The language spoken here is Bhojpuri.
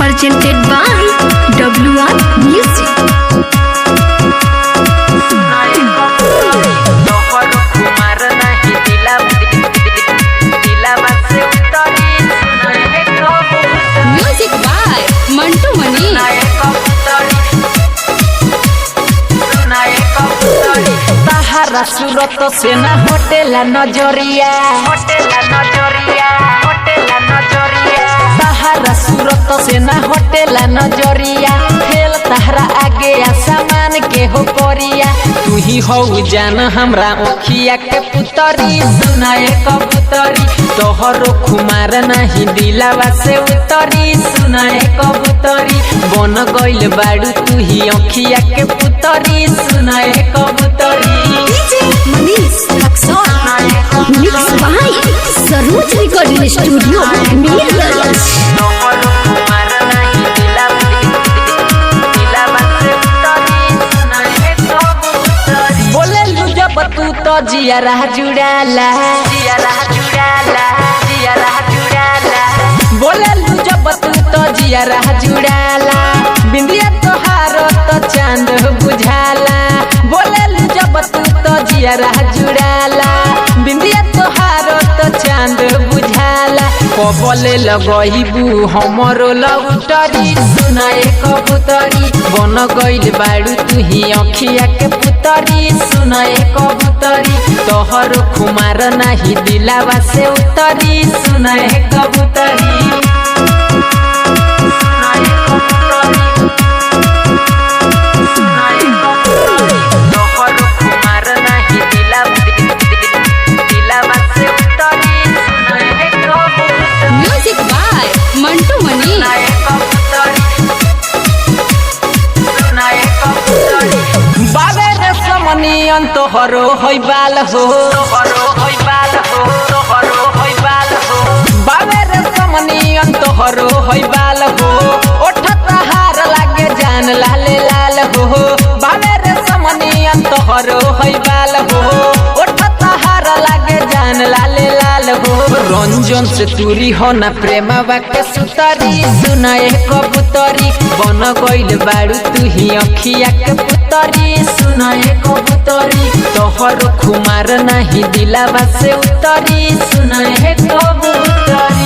presented by WR Music. Music by Mantu Mani. ताहरा सूरत से ना होटेला नजरिया ताहरा सूरत से ना होटेला नजरिया खेल ताहरा आगे सामान के हो परिया तू ही हो जान हमरा ओखिया के पुतरी सुनाए कबूतरी तोहरो खुमार नहीं दिलावा से उतरी सुनाए कबूतरी बन गइल बाड़ू तू ही ओखिया के पुतरी सुनाए कबूतरी Manish Luxor. Mixed by Sarooj Recording Studio, Mirrors. बोले लू जब तू तो जिया रहा जुड़ाला बोले लू जब तू तो जिया रहा जुड़ाला बिंदिया तोहार तो चांद बुझाला बोले लू जब तू तो जिया रहा जुड़ाला बिंदिया तोहार तो चांद बुझाला कबले लगइबू हमरो लउटरी सुनाए कबूतरी बन गइल बाड़ू तू ही अखिया के पुतरी सुनाए कबूतरी तोहर खुमार नाही दिलावा से उतरी सुनाए कबूतरी Music by Mantu Mani. बाबे रे समनियन तोहरो होइबाल हो बाबे रे समनियन तोहरो होइबाल हो ओठ तहार लागे जान लाले लाल हो बाबे रे समनियन तोहरो होइबाल हो ओठ तहार लागे जान लाले लाल हो रंजन से दूरी हो ना प्रेमवा के सुतरी सुनाए कबूतरी बन गइल बाड़ू तू ही अखिया के पुतरी सुनाए कबूतरी तोहर खुमार नहीं दिलावा से उतरी सुनाए कबूतरी।